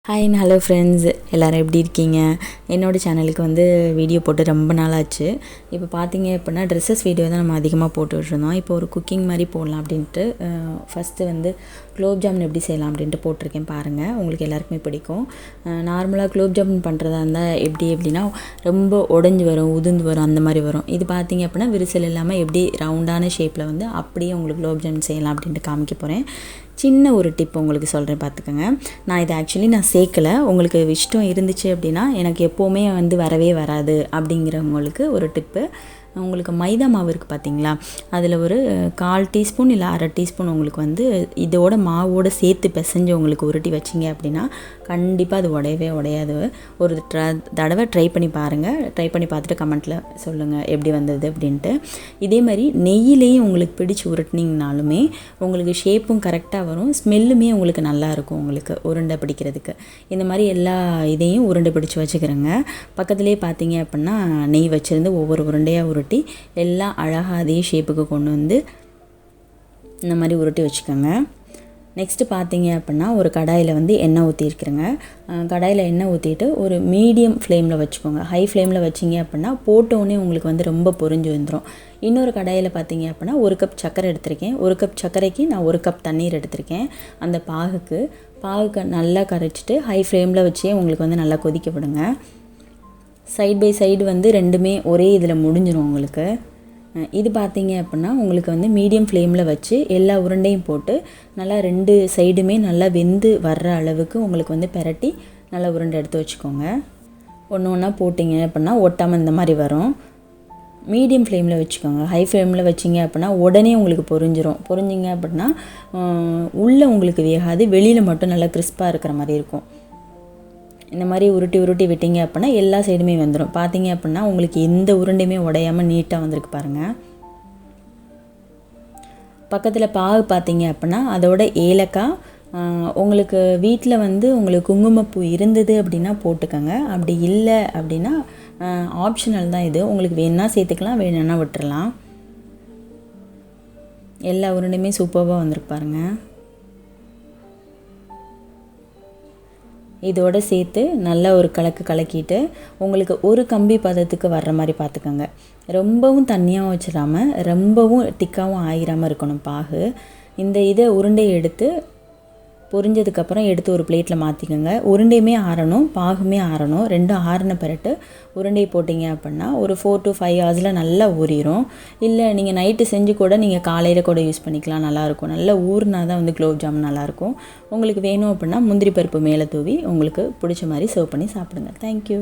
Hi and hello friends, எல்லோரும் எப்படி இருக்கீங்க? என்னோடய சேனலுக்கு வந்து வீடியோ போட்டு ரொம்ப நாள் ஆச்சு. இப்போ பார்த்தீங்க அப்படின்னா ட்ரெஸ்ஸஸ் வீடியோ தான் நம்ம அதிகமாக போட்டுட்ருந்தோம். இப்போ ஒரு குக்கிங் மாதிரி போடலாம் அப்படின்ட்டு ஃபஸ்ட்டு வந்து குலோப் ஜாமுன் எப்படி செய்யலாம் அப்படின்ட்டு போட்டிருக்கேன் பாருங்கள். உங்களுக்கு எல்லாருக்குமே பிடிக்கும். நார்மலாக குலோப் ஜாமுன் பண்ணுறதா இருந்தால் எப்படின்னா ரொம்ப உடஞ்சி வரும், உதிர்ந்து வரும், அந்த மாதிரி வரும். இது பார்த்தீங்க அப்படின்னா விரிசல் இல்லாமல் எப்படி ரவுண்டான ஷேப்பில் வந்து அப்படியே உங்களுக்கு குலோப் ஜாமுன் செய்யலாம் அப்படின்ட்டு காமிக்க போகிறேன். சின்ன ஒரு டிப் உங்களுக்கு சொல்கிறேன், பார்த்துக்கோங்க. நான் இதை ஆக்சுவலி சேர்க்கலை. உங்களுக்கு இஷ்டம் இருந்துச்சு அப்படின்னா, எனக்கு எப்போவுமே வந்து வரவே வராது அப்படிங்கிறவங்களுக்கு ஒரு டிப்பு. உங்களுக்கு மைதா மாவு இருக்குது பார்த்தீங்களா, அதில் ஒரு 1/4 டீஸ்பூன் இல்லை 1/2 டீஸ்பூன் உங்களுக்கு வந்து இதோட மாவோடு சேர்த்து பிசைஞ்சு உங்களுக்கு உருட்டி வச்சிங்க அப்படின்னா கண்டிப்பாக அது உடையவே உடையாது. ஒரு தடவை ட்ரை பண்ணி பாருங்கள். ட்ரை பண்ணி பார்த்துட்டு கமெண்ட்டில் சொல்லுங்கள் எப்படி வந்தது அப்படின்ட்டு. இதே மாதிரி நெய்யிலையும் உங்களுக்கு பிடிச்சி உருட்டினீங்கனாலுமே உங்களுக்கு ஷேப்பும் கரெக்டாக வரும், ஸ்மெல்லுமே உங்களுக்கு நல்லாயிருக்கும். உங்களுக்கு உருண்டை பிடிக்கிறதுக்கு இந்த மாதிரி எல்லா இதையும் உருண்டை பிடிச்சி வச்சுக்கிறேங்க. பக்கத்துலேயே பார்த்தீங்க அப்படின்னா நெய் வச்சுருந்து ஒவ்வொரு உருண்டையாக உருட்டி எல்லாம் அழகாக அதே ஷேப்புக்கு கொண்டு வந்து இந்த மாதிரி உருட்டி வச்சுக்கோங்க. நெக்ஸ்ட்டு பார்த்தீங்க அப்படின்னா ஒரு கடாயில் வந்து எண்ணெய் ஊற்றிருக்கிறேங்க. கடாயில் எண்ணெய் ஊற்றிட்டு ஒரு மீடியம் ஃப்ளேமில் வச்சுக்கோங்க. ஹை ஃப்ளேமில் வச்சிங்க அப்படின்னா போட்டோடனே உங்களுக்கு வந்து ரொம்ப பொரிஞ்சு வந்துடும். இன்னொரு கடாயில் பார்த்தீங்க அப்படின்னா 1 கப் சர்க்கரை எடுத்திருக்கேன். 1 கப் சர்க்கரைக்கு நான் 1 கப் தண்ணீர் எடுத்திருக்கேன். அந்த பாகுக்கு நல்லா கரைச்சிட்டு ஹை ஃப்ளேமில் வச்சே உங்களுக்கு வந்து நல்லா கொதிக்க விடுங்க. சைட் பை சைடு வந்து ரெண்டுமே ஒரே இதில் முடிஞ்சிடும் உங்களுக்கு. இது பார்த்தீங்க அப்படின்னா உங்களுக்கு வந்து மீடியம் ஃப்ளேமில் வச்சு எல்லா உருண்டையும் போட்டு நல்லா 2 சைடுமே நல்லா வெந்து வர்ற அளவுக்கு உங்களுக்கு வந்து பெரட்டி நல்லா உருண்டை எடுத்து வச்சுக்கோங்க. ஒன்று ஒன்றா போட்டிங்க அப்படின்னா ஒட்டாமல் இந்த மாதிரி வரும். மீடியம் ஃப்ளேமில் வச்சுக்கோங்க. ஹை ஃப்ளேமில் வச்சிங்க அப்படின்னா உடனே உங்களுக்கு பொரிஞ்சிங்க அப்படின்னா உள்ளே உங்களுக்கு வேகாது, வெளியில் மட்டும் நல்லா கிறிஸ்பாக இருக்கிற மாதிரி இருக்கும். இந்த மாதிரி உருட்டி விட்டிங்க அப்படின்னா எல்லா சைடுமே வந்துடும். பார்த்தீங்க அப்படின்னா உங்களுக்கு எந்த உருண்டையுமே உடையாமல் நீட்டாக வந்திருக்கு பாருங்கள். பக்கத்தில் பாகு பார்த்தீங்க அப்படின்னா அதோட ஏலக்காய், உங்களுக்கு வீட்டில் வந்து உங்களுக்கு குங்குமப்பூ இருந்தது அப்படின்னா போட்டுக்கோங்க. அப்படி இல்லை அப்படின்னா ஆப்ஷனல் தான் இது. உங்களுக்கு வேணுன்னா சேர்த்துக்கலாம், வேணும்னா விட்டுறலாம். எல்லா உருண்டையுமே சூப்பராக வந்திருக்கு பாருங்கள். இதோடு சேர்த்து நல்லா ஒரு கலக்கிட்டு உங்களுக்கு ஒரு கம்பி பதத்துக்கு வர்ற மாதிரி பார்த்துக்கோங்க. ரொம்பவும் தண்ணியாகவும் வச்சிடாமல் ரொம்பவும் திக்காகவும் ஆகிராமல் இருக்கணும் பாகு. இந்த இதை உருண்டையை எடுத்து பொரிஞ்சதுக்கப்புறம் எடுத்து ஒரு பிளேட்டில் மாற்றிக்கோங்க. உருண்டையுமே ஆறணும், பாகுமே ஆறணும். ரெண்டும் ஆறின பிறகு உருண்டையை போட்டிங்க அப்படின்னா ஒரு 4 to 5 ஹவர்ஸில் நல்லா ஊறிடும். இல்லை நீங்கள் நைட்டு செஞ்சு கூட நீங்கள் காலையில் கூட யூஸ் பண்ணிக்கலாம், நல்லாயிருக்கும். நல்லா ஊறினா தான் வந்து குலோப் ஜாமுன் நல்லாயிருக்கும். உங்களுக்கு வேணும் அப்படின்னா முந்திரி பருப்பு மேலே தூவி உங்களுக்கு பிடிச்ச மாதிரி சர்வ் பண்ணி சாப்பிடுங்க. தேங்க்யூ.